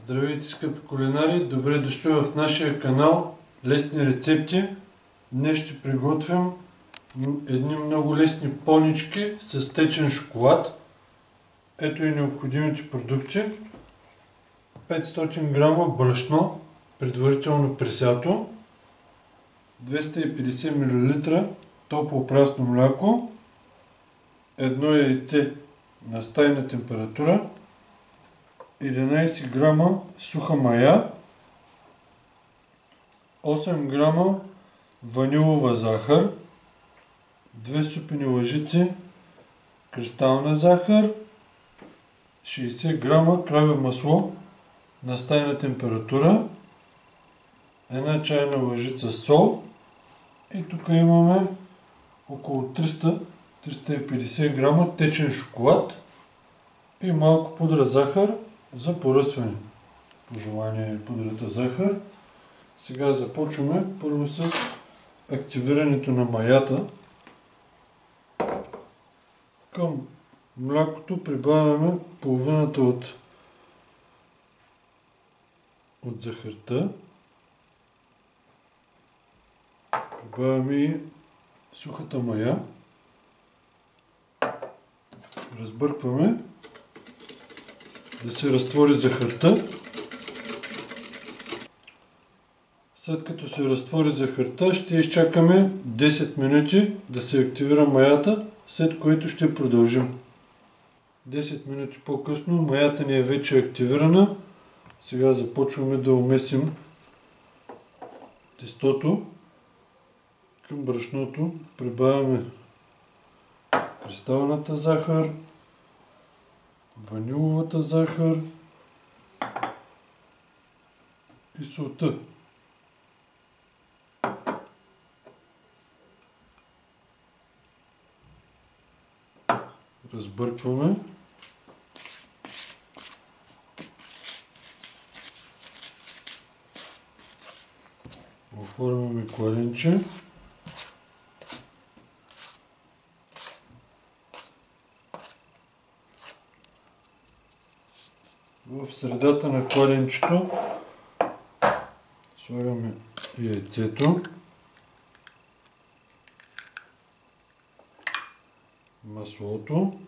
Здравейте, скъпи кулинари! Добре дошли в нашия канал Лесни рецепти. Днес ще приготвим едни много лесни понички с течен шоколад. Ето и необходимите продукти. 500 грама брашно, предварително пресято, 250 мл топло прясно мляко, едно яйце на стайна температура, 11 грама суха мая, 8 грама ванилова захар, 2 супени лъжици кристална захар, 60 грама краве масло на стайна температура, една чайна лъжица сол и тук имаме около 300-350 грама течен шоколад и малко пудра захар за поръсване. По желание пудрата захар. Сега започваме първо с активирането на маята. Към млякото прибавяме половината от захарта. Прибавяме и сухата мая. Разбъркваме да се разтвори захарта. След като се разтвори захарта, ще изчакаме 10 минути да се активира маята, след което ще продължим. 10 минути по-късно маята ни е вече активирана. Сега започваме да умесим тестото. Към брашното прибавяме кристалната захар, ваниловата захар и солта. Разбъркваме. Оформяме кладенче. В средата на кладенчето слагаме яйцето, маслото,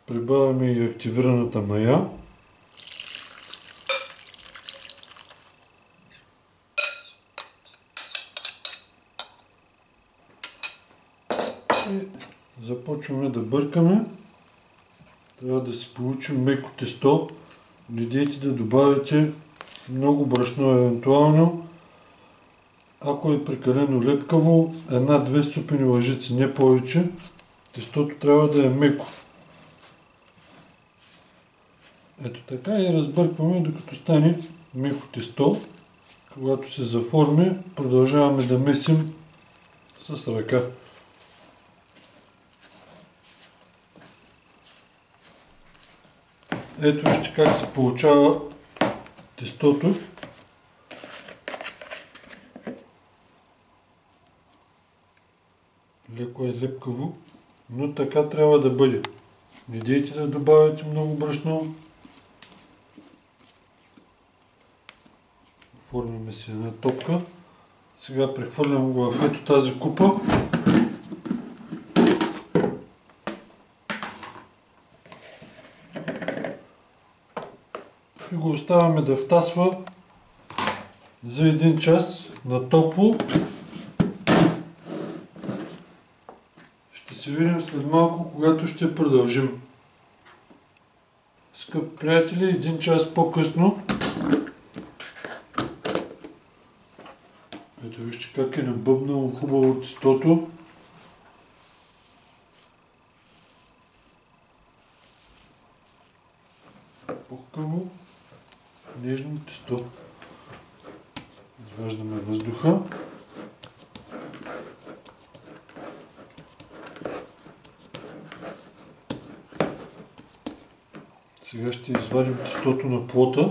прибавяме и активираната мая. И започваме да бъркаме. Трябва да се получи меко тесто. Не дейте да добавяте много брашно евентуално. Ако е прекалено лепкаво, 1-2 супени лъжици, не повече. Тестото трябва да е меко. Ето така и разбъркваме докато стане меко тесто. Когато се заформи, продължаваме да месим с ръка. Ето вижте как се получава тестото. Леко е лепкаво, но така трябва да бъде. Не дейте да добавяте много брашно. Оформяме си една топка. Сега прехвърлям го в ето тази купа. И го оставяме да втасва за 1 час на топло. Ще се видим след малко, когато ще продължим. Скъпи приятели, 1 час по-късно. Ето вижте как е набъбнало хубаво тестото. Пухкаво, нежно тесто. Изваждаме въздуха. Сега ще извадим тестото на плота.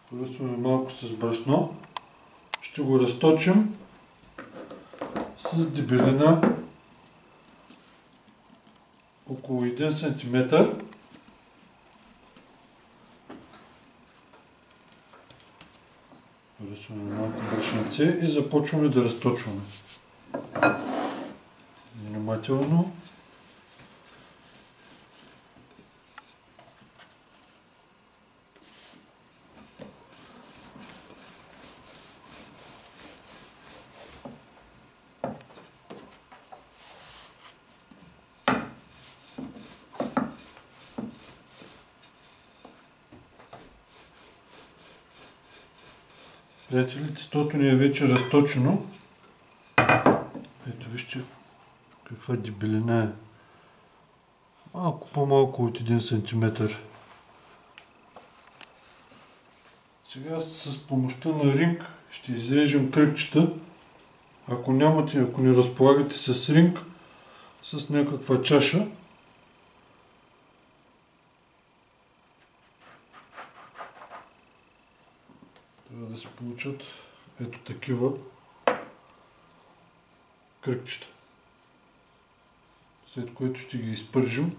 Поръсваме малко с брашно. Ще го разточим с дебелина около 1 см. Рисуваме малко брашенце и започваме да разточваме. Внимателно. Приятели, тестото ни е вече разточено. Ето вижте каква дебелина е. Малко по-малко от 1 см. Сега с помощта на ринг ще изрежем кръгчета. Ако не разполагате с ринг, с някаква чаша, трябва да се получат ето такива кръгчета. След което ще ги изпържим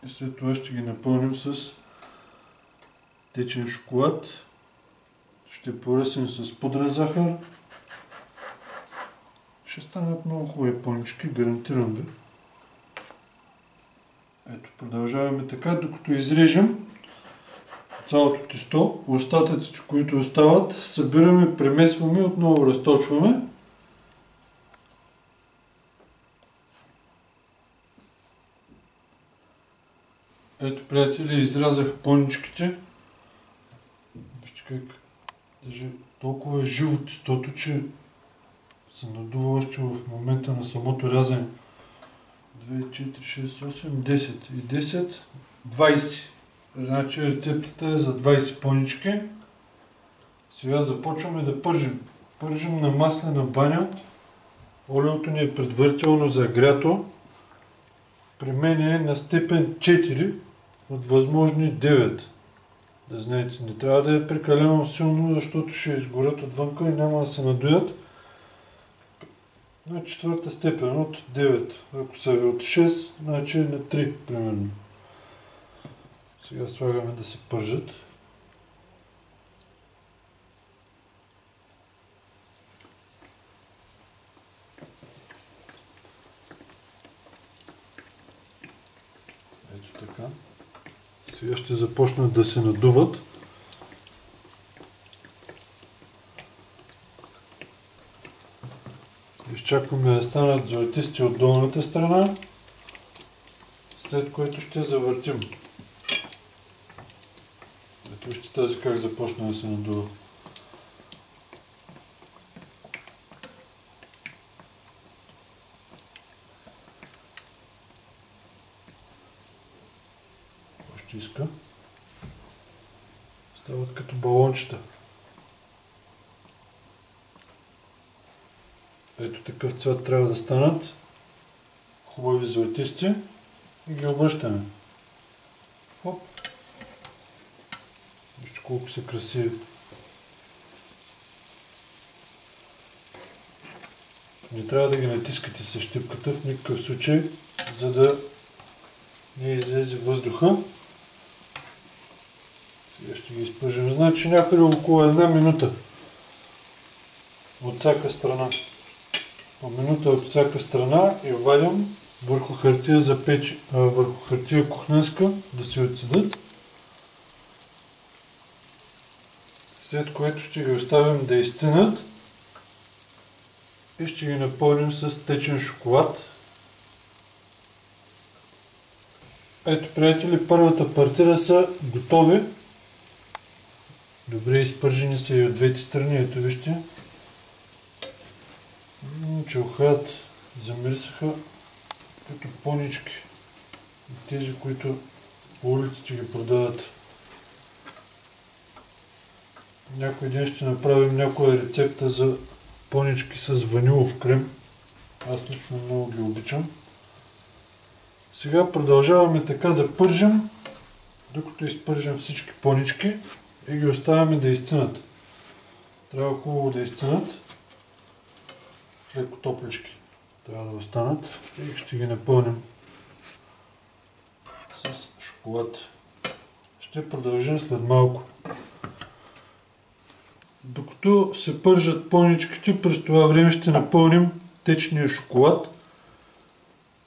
и след това ще ги напълним с течен шоколад. Ще поръсим с пудра захар. Ще станат много хубави понички, гарантирам ви. Ето, продължаваме така, докато изрежем цялото тесто. Остатъците, които остават, събираме, премесваме, отново разточваме. Ето, приятели, изрязах поничките. Вижте как даже толкова е живо тестото, че се надува още в момента на самото рязане. 2, 4, 6, 8, 10 и 10, 20. Значи рецептата е за 20 понички. Сега започваме да пържим. Пържим на маслена баня. Олиото ни е предварително загрято. При мен е на степен 4 от възможни 9. Да знаете, не трябва да е прекалено силно, защото ще изгорят отвънка и няма да се надуят. На 4-та степен от 9. Ако са ви от 6, значи на 3 примерно. Сега слагаме да се пържат. Ето така. Сега ще започнат да се надуват. Изчакваме да станат златисти от долната страна, след което ще завъртим. Ето вижте тази как започна да се надува. Още иска. Стават като балончета. Ето такъв цвят трябва да станат. Хубави златисти. И ги обръщаме. Хоп. Вижте колко са красиви. Не трябва да ги натискате с щипката в никакъв случай, за да не излезе въздуха. Сега ще ги изпържим. Значи някъде около 1 минута от всяка страна. По минута от всяка страна и вадим върху хартия за печ, върху хартия кухненска да се отседат. След което ще ги оставим да изстинат и ще ги напълним с течен шоколад. Ето, приятели, първата партира са готови. Добре изпържени са и от двете страни. Ето вижте. Челхаят замирисаха като понички. Тези, които по улиците ги продават. Някой ден ще направим някоя рецепта за понички с ванилов крем. Аз лично много ги обичам. Сега продължаваме така да пържим, докато изпържим всички понички и ги оставяме да изцънат. Трябва хубаво да изцънат. леко топлички трябва да останат и ще ги напълним с шоколад. Ще продължим след малко. Докато се пържат поничките, през това време ще напълним течния шоколад.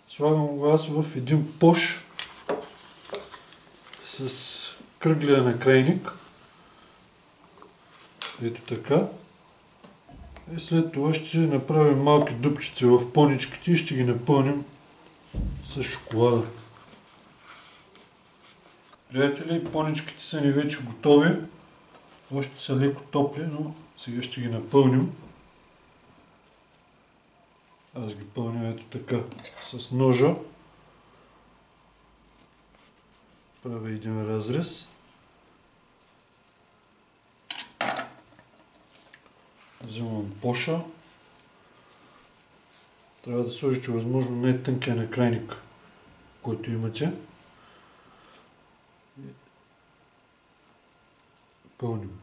Слагам го аз в един пош с кръглия накрайник. Ето така. И след това ще направим малки дупчици в поничките и ще ги напълним с шоколада. Приятели, поничките са ни вече готови. Още са леко топли, но сега ще ги напълним. Аз ги пълня ето така с ножа. Правя един разрез. Взимам поша. Трябва да сложите възможно най-тънкия накрайник, който имате. И пълним.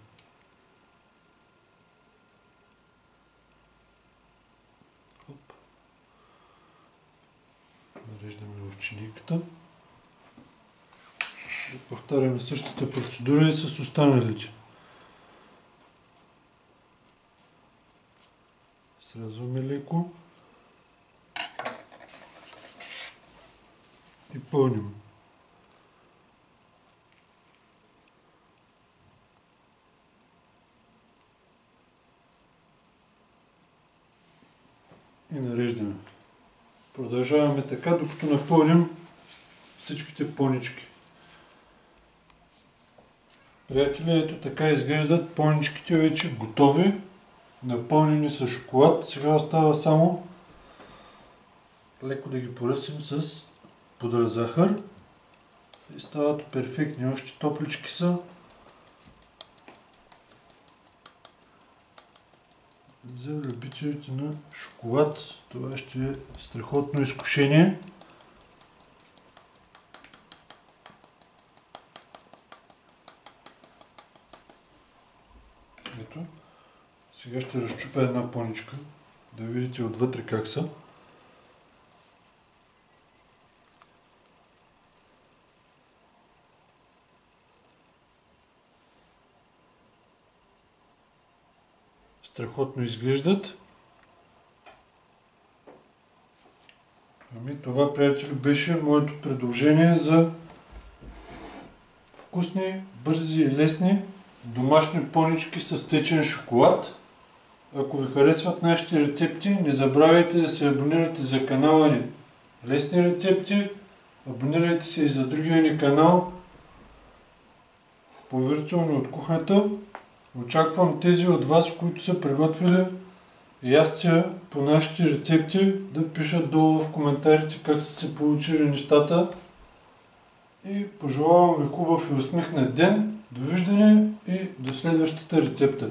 Хоп. Нареждаме в чиниката. И повтаряме същата процедура и с останалите. Срязваме леко и пълним. И нареждаме. Продължаваме така, докато напълним всичките понички. Приятели, ето така изглеждат поничките вече готови, напълнени с шоколад. Сега остава само леко да ги поръсим с пудра захар и стават перфектни. Още топлички са. За любителите на шоколад това ще е страхотно изкушение. Ето. Сега ще разчупя една поничка, да видите отвътре как са. Страхотно изглеждат. Ами това, приятели, беше моето предложение за вкусни, бързи и лесни домашни понички с течен шоколад. Ако ви харесват нашите рецепти, не забравяйте да се абонирате за канала ни Лесни рецепти. Абонирайте се и за другия ни канал Поверително от кухнята. Очаквам тези от вас, които са приготвили ястия по нашите рецепти, да пишат долу в коментарите как са се получили нещата. И пожелавам ви хубав и усмихнат ден. Довиждане и до следващата рецепта.